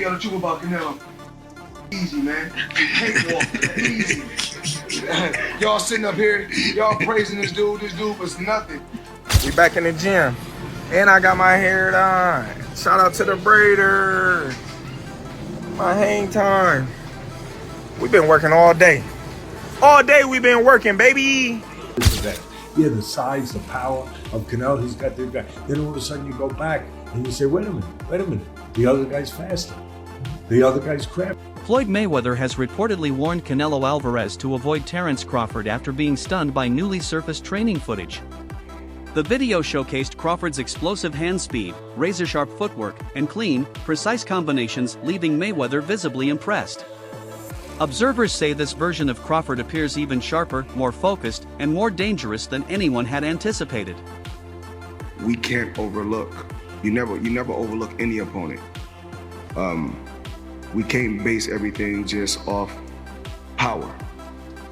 y'all the truth about Canelo. Easy, man. Cakewalk. Easy. Y'all sitting up here, y'all praising this dude. This dude was nothing. We back in the gym. And I got my hair done. Shout out to the braider. My hang time. We've been working all day. All day we've been working, baby. Yeah, the size, the power of Canelo, he's got their guy. Then all of a sudden you go back and you say, wait a minute. The other guy's faster. The other guy's crap. Floyd Mayweather has reportedly warned Canelo Alvarez to avoid Terence Crawford after being stunned by newly surfaced training footage. The video showcased Crawford's explosive hand speed, razor-sharp footwork, and clean, precise combinations, leaving Mayweather visibly impressed. Observers say this version of Crawford appears even sharper, more focused, and more dangerous than anyone had anticipated. We can't overlook. You never overlook any opponent. We can't base everything just off power.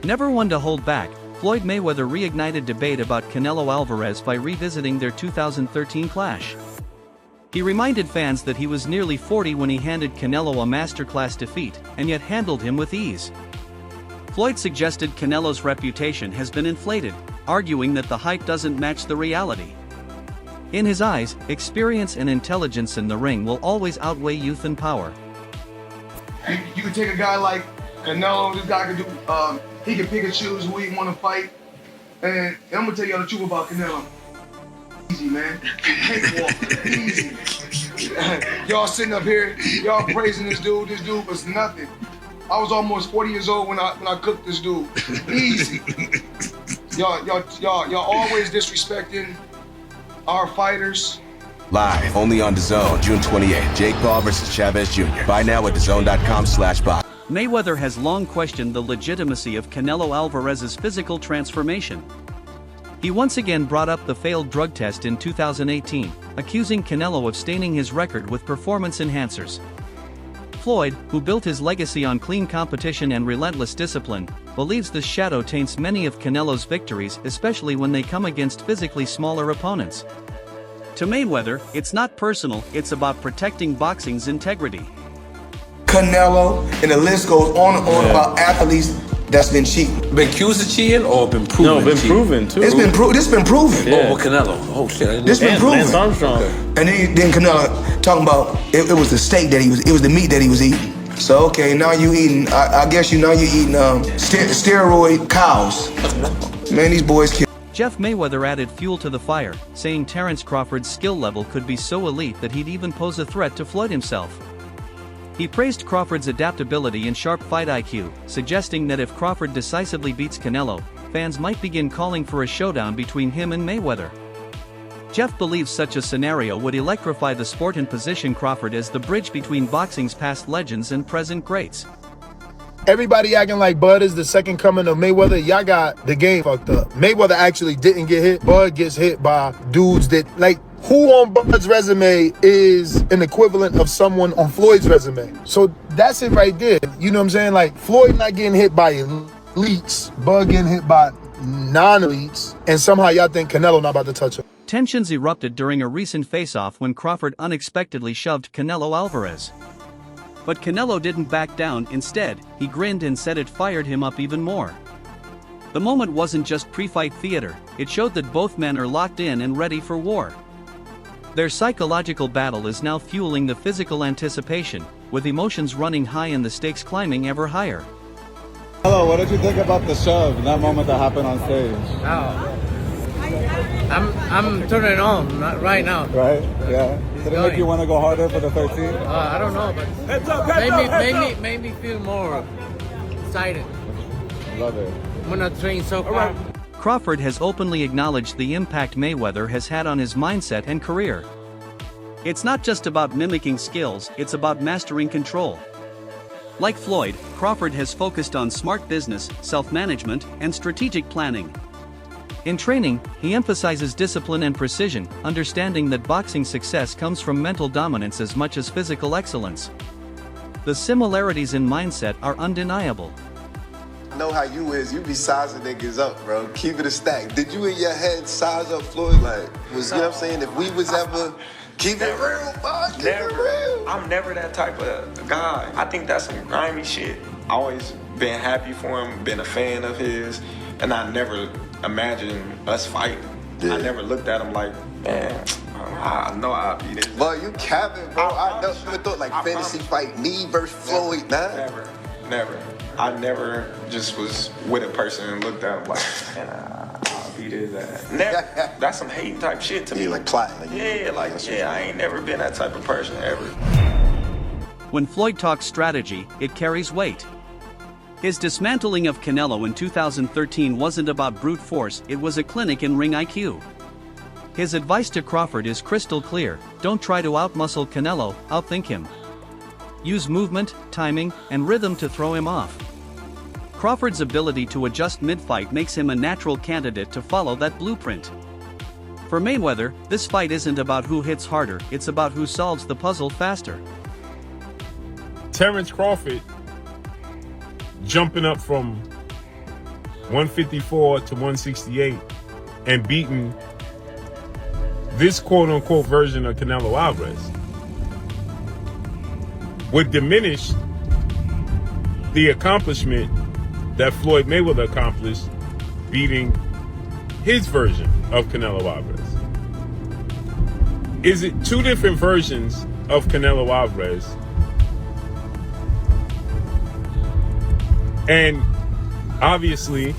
Never one to hold back, Floyd Mayweather reignited debate about Canelo Alvarez by revisiting their 2013 clash. He reminded fans that he was nearly 40 when he handed Canelo a masterclass defeat, and yet handled him with ease. Floyd suggested Canelo's reputation has been inflated, arguing that the hype doesn't match the reality. In his eyes, experience and intelligence in the ring will always outweigh youth and power. You can take a guy like Canelo, this guy can do, he can pick and choose who he want to fight. And I'm gonna tell y'all the truth about Canelo. Easy, man. Cakewalk. Easy. Y'all sitting up here, y'all praising this dude. This dude was nothing. I was almost 40 years old when I cooked this dude. Easy. Y'all always disrespecting our fighters. Live, only on DAZN, June 28th. Jake Paul versus Chavez Jr. Buy now at DAZN.com/box. Mayweather has long questioned the legitimacy of Canelo Alvarez's physical transformation. He once again brought up the failed drug test in 2018, accusing Canelo of staining his record with performance enhancers. Floyd, who built his legacy on clean competition and relentless discipline, believes this shadow taints many of Canelo's victories, especially when they come against physically smaller opponents. To Mayweather, it's not personal, it's about protecting boxing's integrity. Canelo, and the list goes on and on about athletes that's been cheating. Been accused of cheating or been proven? No, been cheating? proven too. This been proven. Yeah. Oh, with Canelo. Oh shit. This been proven. Lance Armstrong. And then Canelo talking about it was the steak that it was the meat that he was eating. So okay, now you eating, I guess you're eating steroid cows. Man, these boys kill. Jeff Mayweather added fuel to the fire, saying Terence Crawford's skill level could be so elite that he'd even pose a threat to Floyd himself. He praised Crawford's adaptability and sharp fight IQ, suggesting that if Crawford decisively beats Canelo, fans might begin calling for a showdown between him and Mayweather. Jeff believes such a scenario would electrify the sport and position Crawford as the bridge between boxing's past legends and present greats. Everybody acting like Bud is the second coming of Mayweather. Y'all got the game fucked up. Mayweather actually didn't get hit. Bud gets hit by dudes that, like, who on Bud's resume is an equivalent of someone on Floyd's resume? So that's it right there. You know what I'm saying? Like, Floyd not getting hit by elites, Bud getting hit by non-elites, and somehow y'all think Canelo not about to touch him. Tensions erupted during a recent face-off when Crawford unexpectedly shoved Canelo Alvarez. But Canelo didn't back down. Instead, he grinned and said it fired him up even more. The moment wasn't just pre-fight theater, it showed that both men are locked in and ready for war. Their psychological battle is now fueling the physical anticipation, with emotions running high and the stakes climbing ever higher. Hello, what did you think about the shove, that moment that happened on stage? Oh, I'm turning it on right now. Right? Yeah. Did it make you want to go harder for the 13? I don't know, but made me feel more excited. Love it. I'm gonna train so hard. Crawford has openly acknowledged the impact Mayweather has had on his mindset and career. It's not just about mimicking skills, it's about mastering control. Like Floyd, Crawford has focused on smart business, self-management, and strategic planning. In training, he emphasizes discipline and precision, understanding that boxing success comes from mental dominance as much as physical excellence. The similarities in mindset are undeniable. know how you is. You be sizing niggas up, bro. Keep it a stack. Did you in your head size up Floyd? Like, you know what I'm saying? If we was ever keep it real, boy, keep it real. I'm never that type of guy. I think that's some grimy shit. I always been happy for him, been a fan of his, and I never imagined us fighting. Yeah. I never looked at him like, man, I know I'll be this. Boy, you capping, bro. I never thought like fantasy fight me versus Floyd, nah. Never. I never just was with a person and looked at him like, man, I'll be this. Never. That's some hate type shit to me. Like plotting. I ain't never been that type of person ever. When Floyd talks strategy, it carries weight. His dismantling of Canelo in 2013 wasn't about brute force, it was a clinic in ring IQ. His advice to Crawford is crystal clear: don't try to outmuscle Canelo, outthink him. Use movement, timing, and rhythm to throw him off. Crawford's ability to adjust mid-fight makes him a natural candidate to follow that blueprint. For Mayweather, this fight isn't about who hits harder, it's about who solves the puzzle faster. Terence Crawford jumping up from 154 to 168 and beating this quote-unquote version of Canelo Alvarez would diminish the accomplishment that Floyd Mayweather accomplished beating his version of Canelo Alvarez. Is it two different versions of Canelo Alvarez? And obviously,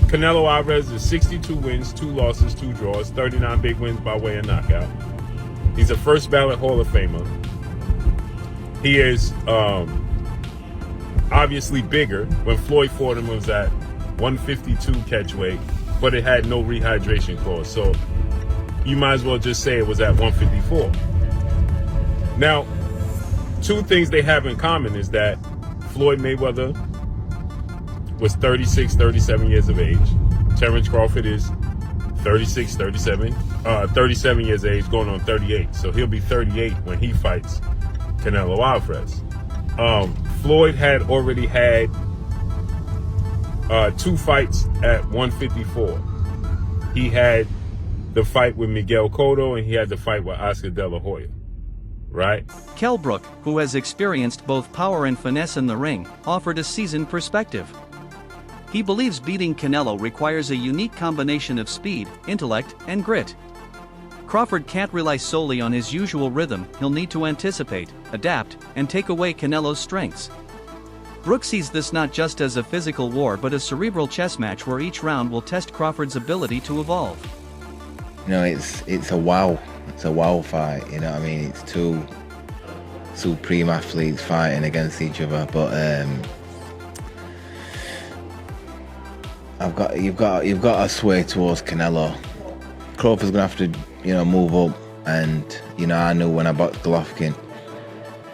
Canelo Alvarez is 62 wins, 2 losses, 2 draws, 39 big wins by way of knockout. He's a first ballot Hall of Famer. He is obviously bigger. When Floyd fought him, it was at 152 catch weight, but it had no rehydration clause. So you might as well just say it was at 154. Now, two things they have in common is that Floyd Mayweather was 36, 37 years of age. Terence Crawford is 36, 37 years of age, going on 38. So he'll be 38 when he fights Canelo Alvarez. Floyd had already had 2 fights at 154. He had the fight with Miguel Cotto, and he had the fight with Oscar De La Hoya, right? Kell Brook, who has experienced both power and finesse in the ring, offered a seasoned perspective. He believes beating Canelo requires a unique combination of speed, intellect, and grit. Crawford can't rely solely on his usual rhythm, he'll need to anticipate, adapt, and take away Canelo's strengths. Brook sees this not just as a physical war but a cerebral chess match where each round will test Crawford's ability to evolve. You know, it's a wow fight, you know what I mean? It's two supreme athletes fighting against each other, but you've got to sway towards Canelo. Crawford's gonna have to, move up, and I knew when I boxed Golovkin,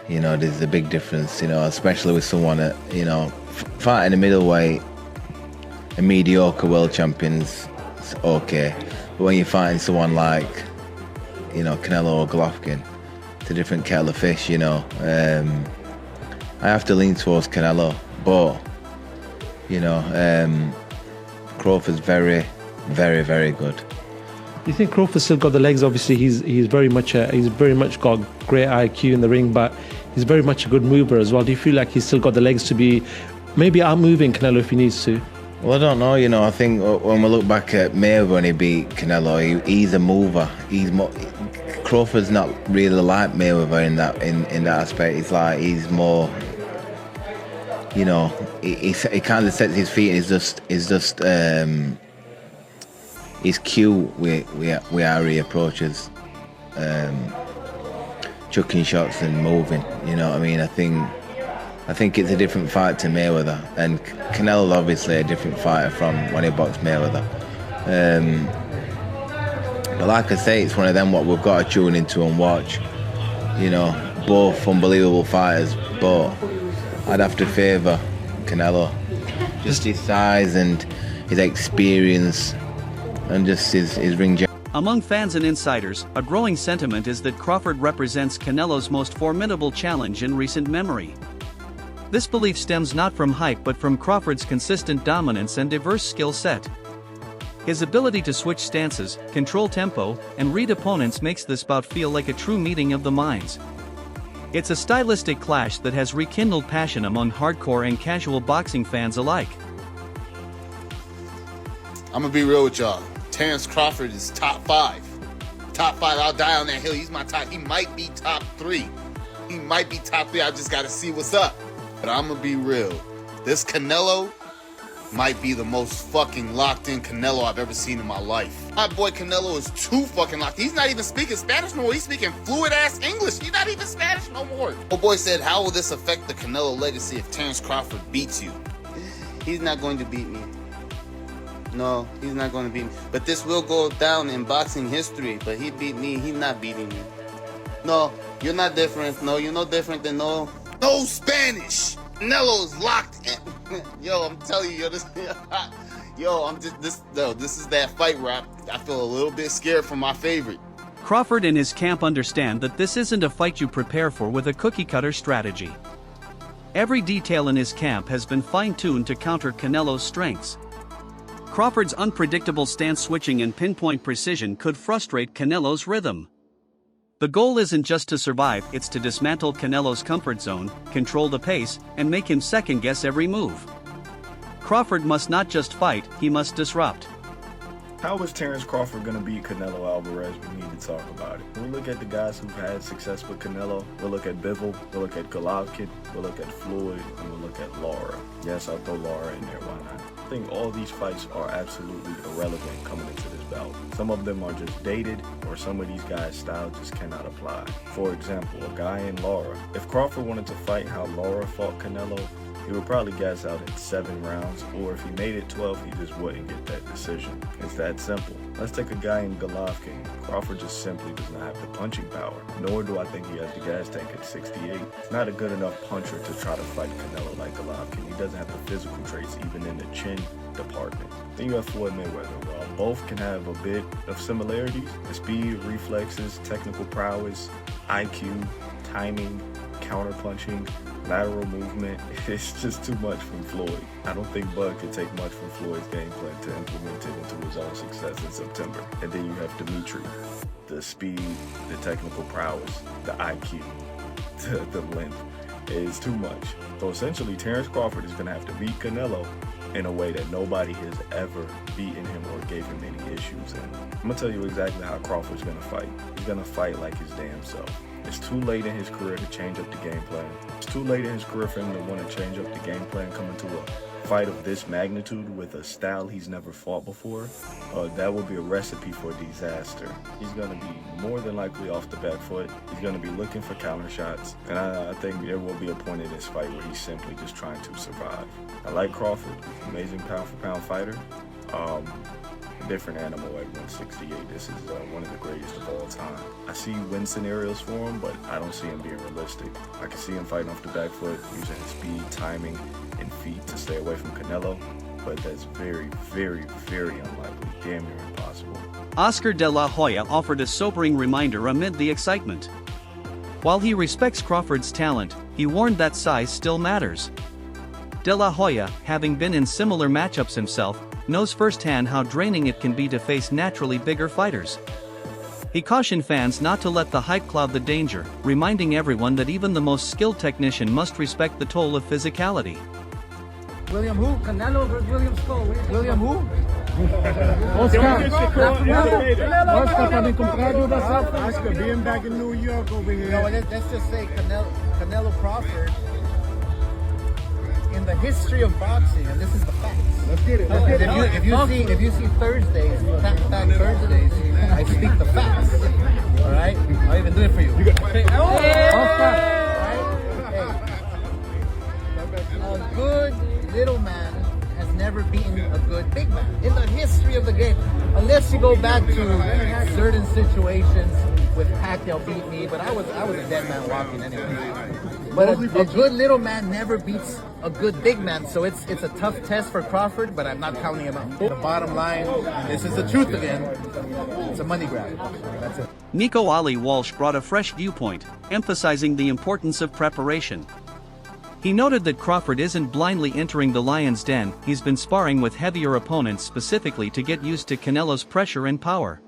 there's a big difference, especially with someone that, fighting a middleweight, a mediocre world champion's okay, but when you're fighting someone like, Canelo or Golovkin, it's a different kettle of fish, I have to lean towards Canelo, but, Crawford's very, very, very good. You think Crawford's still got the legs? Obviously, he's very much got great IQ in the ring, but he's very much a good mover as well. Do you feel like he's still got the legs to be maybe outmoving Canelo if he needs to? Well, I don't know. I think when we look back at Mayweather when he beat Canelo, he's a mover. Crawford's not really like Mayweather in that aspect. It's like he's more. He kind of sets his feet. He's just. He's cute with how he approaches chucking shots and moving. You know what I mean? I think it's a different fight to Mayweather, and Canelo's obviously a different fighter from when he boxed Mayweather. But like I say, it's one of them what we've got to tune into and watch. Both unbelievable fighters, but I'd have to favour Canelo. Just his size and his experience and just his ring jump. Among fans and insiders, a growing sentiment is that Crawford represents Canelo's most formidable challenge in recent memory. This belief stems not from hype but from Crawford's consistent dominance and diverse skill set. His ability to switch stances, control tempo, and read opponents makes this bout feel like a true meeting of the minds. It's a stylistic clash that has rekindled passion among hardcore and casual boxing fans alike. I'm gonna be real with y'all. Terence Crawford is top 5. Top 5, I'll die on that hill. He's my top. He might be top 3. He might be top 3. I just gotta see what's up. But I'm gonna be real. This Canelo might be the most fucking locked in Canelo I've ever seen in my life. My boy Canelo is too fucking locked. He's not even speaking Spanish no more. He's speaking fluid ass English. He's not even Spanish no more. Oh boy said, how will this affect the Canelo legacy if Terence Crawford beats you? He's not going to beat me. No, he's not going to beat me. But this will go down in boxing history. But he beat me. He's not beating me. No, you're not different. No, you're no different than no Spanish. Canelo is locked in. Yo, I'm telling you, this is that fight where I feel a little bit scared for my favorite. Crawford and his camp understand that this isn't a fight you prepare for with a cookie-cutter strategy. Every detail in his camp has been fine-tuned to counter Canelo's strengths. Crawford's unpredictable stance switching and pinpoint precision could frustrate Canelo's rhythm. The goal isn't just to survive, it's to dismantle Canelo's comfort zone, control the pace, and make him second-guess every move. Crawford must not just fight, he must disrupt. How is Terence Crawford going to beat Canelo Alvarez? We need to talk about it. We'll look at the guys who've had success with Canelo. We'll look at Bivol. We'll look at Golovkin. We'll look at Floyd. And we'll look at Lara. Yes, I'll throw Lara in there. Why not? I think all these fights are absolutely irrelevant coming into this bout. Some of them are just dated, or some of these guys' style just cannot apply. For example, a guy in Lara. If Crawford wanted to fight how Lara fought Canelo, he would probably gas out in 7 rounds, or if he made it 12, he just wouldn't get that decision. It's that simple. Let's take a guy in Golovkin. Crawford just simply does not have the punching power, nor do I think he has the gas tank at 68. He's not a good enough puncher to try to fight Canelo like Golovkin. He doesn't have the physical traits even in the chin department. Then you have Floyd Mayweather. While both can have a bit of similarities, the speed, reflexes, technical prowess, IQ, timing, counterpunching, lateral movement, it's just too much from Floyd. I don't think Bud could take much from Floyd's game plan to implement it into his own success in September. And then you have Dimitri, the speed, the technical prowess, the IQ, the length. It's too much. So essentially, Terence Crawford is going to have to beat Canelo in a way that nobody has ever beaten him or gave him any issues in. I'm going to tell you exactly how Crawford's going to fight. He's going to fight like his damn self. It's too late in his career to change up the game plan. It's too late in his career for him to want to change up the game plan coming to a fight of this magnitude with a style he's never fought before. That will be a recipe for disaster. He's going to be more than likely off the back foot. He's going to be looking for counter shots. And I think there will be a point in this fight where he's simply just trying to survive. I like Crawford, amazing pound-for-pound fighter. Different animal at 168. This is one of the greatest of all time. I see win scenarios for him, but I don't see him being realistic. I can see him fighting off the back foot, using his speed, timing, and feet to stay away from Canelo, but that's very, very, very unlikely, damn near impossible. Oscar de la Hoya offered a sobering reminder amid the excitement. While he respects Crawford's talent, he warned that size still matters. De la Hoya, having been in similar matchups himself, knows firsthand how draining it can be to face naturally bigger fighters. He cautioned fans not to let the hype cloud the danger, reminding everyone that even the most skilled technician must respect the toll of physicality. William who? Canelo versus William Skull. William who? Oscar, being back in New York over here. No, let's just say Canelo Crawford, in the history of boxing, and this is the facts. Let's get it. If you see Thursdays, Fact Thursdays, I speak the facts. All right, I'll even do it for you. A good little man has never beaten a good big man in the history of the game, unless you go back to certain situations with Pacquiao beat me, but I was a dead man walking anyway. But a good little man never beats a good big man, so it's a tough test for Crawford, but I'm not counting him out. The bottom line, this is the truth again, it's a money grab. That's it. Nico Ali Walsh brought a fresh viewpoint, emphasizing the importance of preparation. He noted that Crawford isn't blindly entering the lion's den, he's been sparring with heavier opponents specifically to get used to Canelo's pressure and power.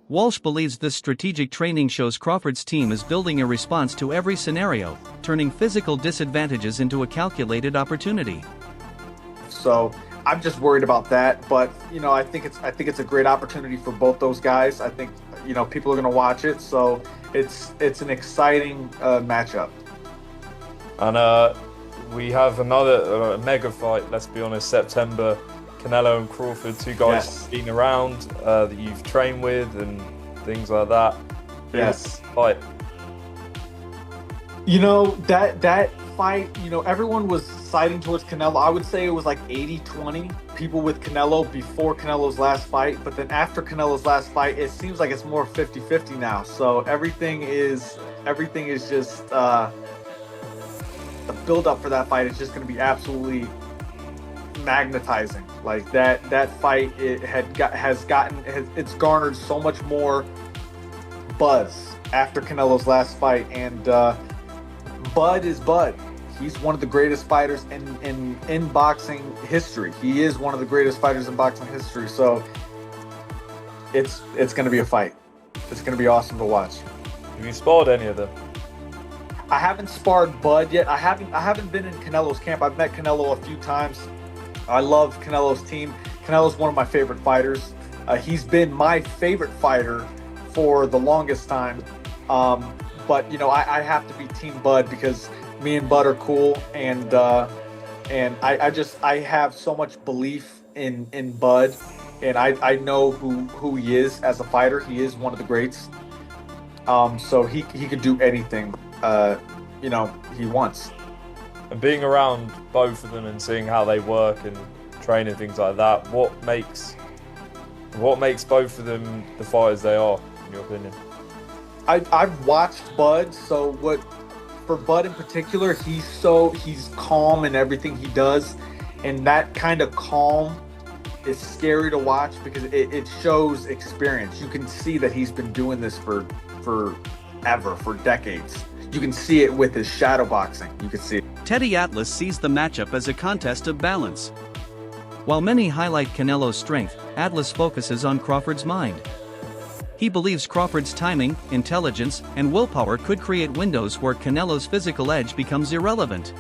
Walsh believes this strategic training shows Crawford's team is building a response to every scenario, turning physical disadvantages into a calculated opportunity. So I'm just worried about that, but I think it's a great opportunity for both those guys. I think people are going to watch it, so it's an exciting matchup. And we have another mega fight, let's be honest, September. Canelo and Crawford, two guys been around that you've trained with and things like that. Yes. Fight. That fight, everyone was siding towards Canelo. I would say it was like 80-20 people with Canelo before Canelo's last fight, but then after Canelo's last fight, it seems like it's more 50-50 now. So everything is just the build up for that fight is just going to be absolutely magnetizing. Like that fight, it's garnered so much more buzz after Canelo's last fight, and Bud is Bud. He's one of the greatest fighters in boxing history. He is one of the greatest fighters in boxing history. So it's going to be a fight. It's going to be awesome to watch. Have you sparred any of them? I haven't sparred Bud yet. I haven't been in Canelo's camp. I've met Canelo a few times. I love Canelo's team. Canelo's one of my favorite fighters. He's been my favorite fighter for the longest time. But I have to be Team Bud because me and Bud are cool, and I have so much belief in Bud, and I know who he is as a fighter. He is one of the greats. So he could do anything he wants. And being around both of them and seeing how they work and train and things like that, what makes both of them the fighters they are, in your opinion? I've watched Bud, so for Bud in particular, he's calm in everything he does, and that kind of calm is scary to watch because it shows experience. You can see that he's been doing this for decades. You can see it with his shadow boxing. You can see it. Teddy Atlas sees the matchup as a contest of balance. While many highlight Canelo's strength, Atlas focuses on Crawford's mind. He believes Crawford's timing, intelligence, and willpower could create windows where Canelo's physical edge becomes irrelevant.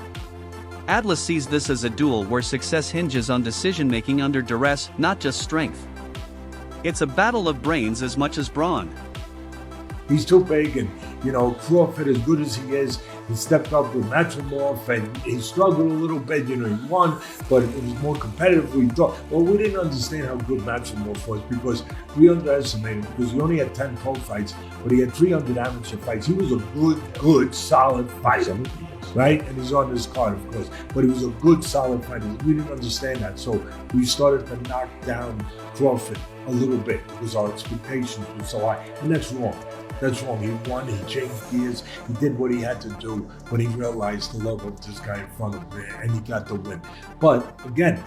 Atlas sees this as a duel where success hinges on decision-making under duress, not just strength. It's a battle of brains as much as brawn. He's too big, and Crawford, as good as he is, he stepped up with Matrimorph, and he struggled a little bit. He won, but it was more competitive than we thought. Well, we didn't understand how good Matrimorph was because we underestimated him because he only had 10 pro fights, but he had 300 amateur fights. He was a good, solid fighter, right? And he's on this card, of course, but he was a good, solid fighter. We didn't understand that, so we started to knock down Crawford a little bit because our expectations were so high, and that's wrong. That's wrong. He won, he changed gears, he did what he had to do when he realized the level of this guy in front of him, and he got the win. But again,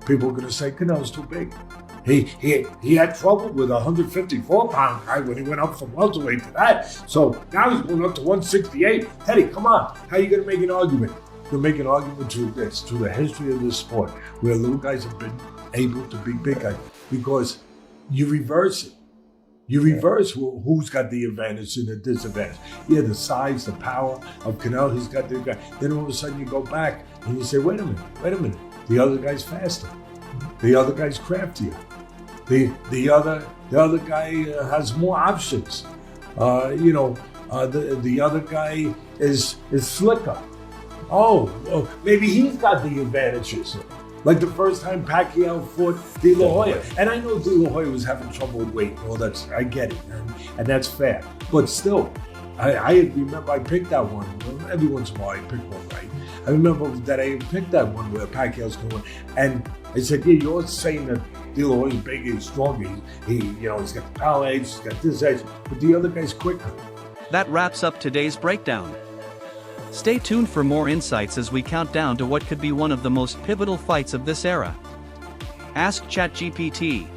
people are going to say Canelo's too big. He had trouble with a 154-pound guy when he went up from welterweight to that. So now he's going up to 168. Teddy, come on. How are you going to make an argument? You'll make an argument to this, to the history of this sport, where little guys have been able to beat big guys, because you reverse it. You reverse who's got the advantage and the disadvantage. Yeah, the size, the power of Canelo, he's got the guy. Then all of a sudden you go back and you say, wait a minute. The other guy's faster. The other guy's craftier. The other guy has more options. The other guy is slicker. Oh, maybe he's got the advantages. Like the first time Pacquiao fought De La Hoya. And I know De La Hoya was having trouble with weight. Well, I get it, and that's fair. But still, I remember I picked that one. Every once in a while I pick one, right? I remember that I picked that one where Pacquiao's going. And I said, yeah, you're saying that De La Hoya's bigger and stronger. He's got the power edge, he's got this edge, but the other guy's quicker. That wraps up today's breakdown. Stay tuned for more insights as we count down to what could be one of the most pivotal fights of this era. Ask ChatGPT.